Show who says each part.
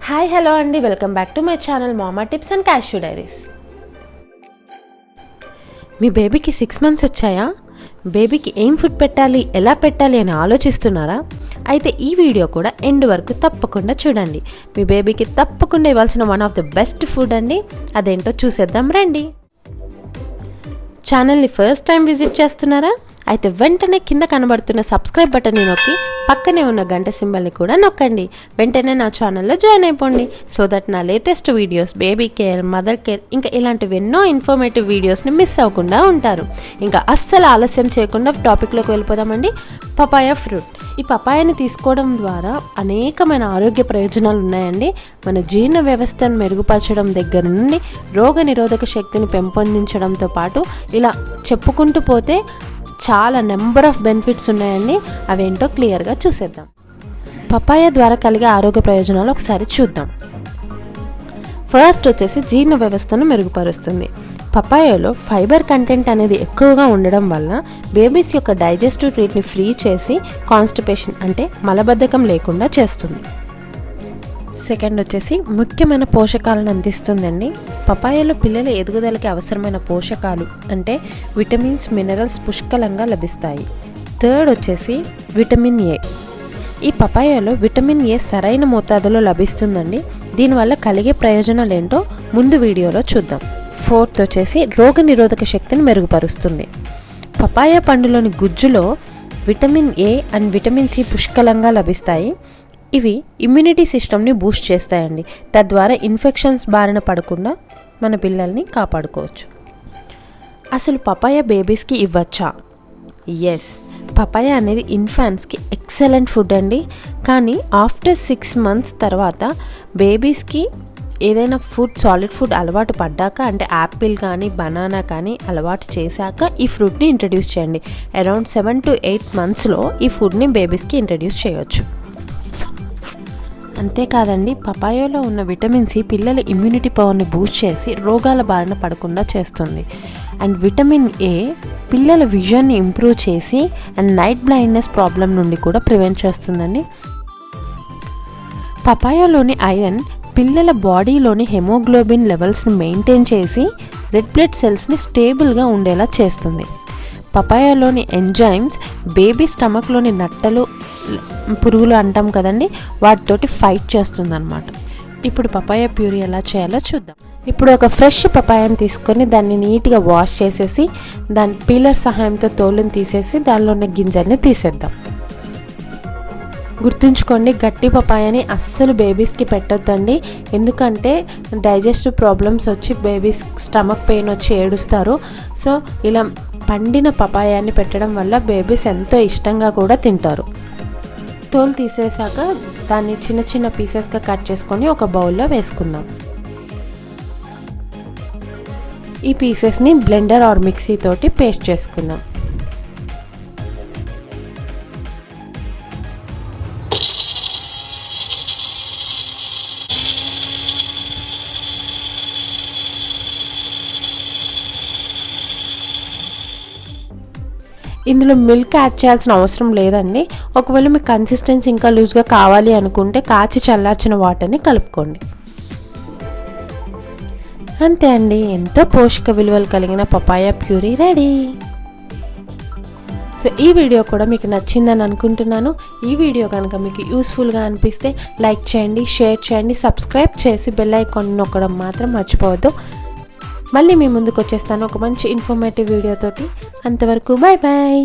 Speaker 1: Hi hello అండి, welcome back to my channel మామా tips and cashew diaries. మీ బేబీకి 6 months వచ్చాయా? బేబీకి ఏం ఫుడ్ పెట్టాలి, ఎలా పెట్టాలి అని ఆలోచిస్తున్నారా? అయితే ఈ వీడియో కూడా ఎండ్ వరకు తప్పకుండా చూడండి. మీ బేబీకి తప్పకుండా ఇవ్వాల్సిన one of the best food అండి. అదేంటో చూసేద్దాం రండి. ఛానల్ని ఫస్ట్ టైం విజిట్ చేస్తున్నారా? అయితే వెంటనే కింద కనబడుతున్న సబ్స్క్రైబ్ బటన్ని నొక్కి పక్కనే ఉన్న గంట సింబల్ని కూడా నొక్కండి. వెంటనే నా ఛానల్లో జాయిన్ అయిపోండి. సో దట్ నా latest videos, baby care, mother care, ఇంకా ఇలాంటివి ఎన్నో ఇన్ఫర్మేటివ్ వీడియోస్ని మిస్ అవ్వకుండా ఉంటారు. ఇంకా అస్సలు ఆలస్యం చేయకుండా టాపిక్లోకి వెళ్ళిపోదామండి. Papaya fruit. ఈ పపాయాని తీసుకోవడం ద్వారా అనేకమైన ఆరోగ్య ప్రయోజనాలు ఉన్నాయండి. మన జీర్ణ వ్యవస్థను మెరుగుపరచడం దగ్గర నుండి రోగ నిరోధక శక్తిని పెంపొందించడంతో పాటు ఇలా చెప్పుకుంటూ పోతే చాలా నెంబర్ ఆఫ్ బెనిఫిట్స్ ఉన్నాయండి. అవేంటో క్లియర్గా చూసేద్దాం. పపాయ ద్వారా కలిగే ఆరోగ్య ప్రయోజనాలు ఒకసారి చూద్దాం. ఫస్ట్ వచ్చేసి జీర్ణ వ్యవస్థను మెరుగుపరుస్తుంది. పపాయలో ఫైబర్ కంటెంట్ అనేది ఎక్కువగా ఉండడం వల్ల బేబీస్ యొక్క డైజెస్టివ్ ట్రీట్ని ఫ్రీ చేసి కాన్స్టిపేషన్ అంటే మలబద్ధకం లేకుండా చేస్తుంది. సెకండ్ వచ్చేసి ముఖ్యమైన పోషకాలను అందిస్తుందండి. పపాయలో పిల్లల ఎదుగుదలకి అవసరమైన పోషకాలు అంటే విటమిన్స్, మినరల్స్ పుష్కలంగా లభిస్తాయి. థర్డ్ వచ్చేసి విటమిన్ ఏ. ఈ పపాయలో విటమిన్ ఏ సరైన మోతాదులో లభిస్తుందండి. దీనివల్ల కలిగే ప్రయోజనాలు ఏంటో ముందు వీడియోలో చూద్దాం. ఫోర్త్ వచ్చేసి రోగ నిరోధక శక్తిని మెరుగుపరుస్తుంది. పపాయ పండులోని గుజ్జులో vitamin A and vitamin C పుష్కలంగా లభిస్తాయి. ఇవి ఇమ్యూనిటీ సిస్టమ్ని బూస్ట్ చేస్తాయండి. తద్వారా ఇన్ఫెక్షన్స్ బారిన పడకుండా మన పిల్లల్ని కాపాడుకోవచ్చు. అసలు పపాయ బేబీస్కి ఇవ్వచ్చా? ఎస్, పపాయ అనేది ఇన్ఫాంట్స్కి ఎక్సలెంట్ ఫుడ్ అండి. కానీ ఆఫ్టర్ 6 months తర్వాత బేబీస్కి ఏదైనా ఫుడ్, సాలిడ్ ఫుడ్ అలవాటు పడ్డాక, అంటే యాపిల్ కానీ బనానా కానీ అలవాటు చేశాక ఈ ఫ్రూట్ని ఇంట్రడ్యూస్ చేయండి. అరౌండ్ 7 to 8 monthsలో ఈ ఫుడ్ని బేబీస్కి ఇంట్రడ్యూస్ చేయవచ్చు. అంతేకాదండి, పపాయాలో ఉన్న విటమిన్ సి పిల్లల ఇమ్యూనిటీ పవర్ని బూస్ట్ చేసి రోగాల బారిన పడకుండా చేస్తుంది. అండ్ విటమిన్ ఏ పిల్లల విజన్ని ఇంప్రూవ్ చేసి అండ్ నైట్ బ్లైండ్నెస్ ప్రాబ్లం నుండి కూడా ప్రివెంట్ చేస్తుందండి. పపాయాలోని ఐరన్ పిల్లల బాడీలోని హెమోగ్లోబిన్ లెవెల్స్ని మెయింటైన్ చేసి రెడ్ బ్లడ్ సెల్స్ని స్టేబుల్గా ఉండేలా చేస్తుంది. పపాయాలోని ఎంజైమ్స్ బేబీ స్టమక్లోని నట్టలు, పురుగులు అంటాం కదండి, వాటితోటి ఫైట్ చేస్తుందన్నమాట. ఇప్పుడు పపాయ ప్యూరీ ఎలా చేయాలో చూద్దాం. ఇప్పుడు ఒక ఫ్రెష్ పపాయాని తీసుకొని దాన్ని నీట్గా వాష్ చేసేసి దాని పీలర్ సహాయంతో తోలుని తీసేసి దానిలో ఉన్న గింజల్ని తీసేద్దాం. గుర్తుంచుకోండి, గట్టి పపాయాని అస్సలు బేబీస్కి పెట్టొద్దండి. ఎందుకంటే డైజెస్టివ్ ప్రాబ్లమ్స్ వచ్చి బేబీస్ స్టమక్ పెయిన్ వచ్చి ఏడుస్తారు. సో ఇలా పండిన పపాయాన్ని పెట్టడం వల్ల బేబీస్ ఎంతో ఇష్టంగా కూడా తింటారు. తోలు తీసేసాక దాన్ని చిన్న చిన్న పీసెస్గా కట్ చేసుకొని ఒక బౌల్లో వేసుకుందాం. ఈ పీసెస్ని బ్లెండర్ ఆర్ మిక్సీ తోటి పేస్ట్ చేసుకుందాం. ఇందులో మిల్క్ యాడ్ చేయాల్సిన అవసరం లేదండి. ఒకవేళ మీకు కన్సిస్టెన్సీ ఇంకా లూజ్గా కావాలి అనుకుంటే కాచి చల్లార్చిన వాటర్ని కలుపుకోండి. అంతే అండి, ఎంతో పోషక విలువలు కలిగిన పపాయ ప్యూరీ రెడీ. సో ఈ వీడియో కూడా మీకు నచ్చిందని అనుకుంటున్నాను. ఈ వీడియో కనుక మీకు యూస్ఫుల్గా అనిపిస్తే లైక్ చేయండి, షేర్ చేయండి, సబ్స్క్రైబ్ చేసి బెల్ ఐకాన్ నొక్కడం మాత్రం మర్చిపోవద్దు. మళ్ళీ మీ ముందుకు వచ్చేస్తాను ఒక మంచి ఇన్ఫర్మేటివ్ వీడియోతోటి. అంతవరకు బాయ్ బాయ్.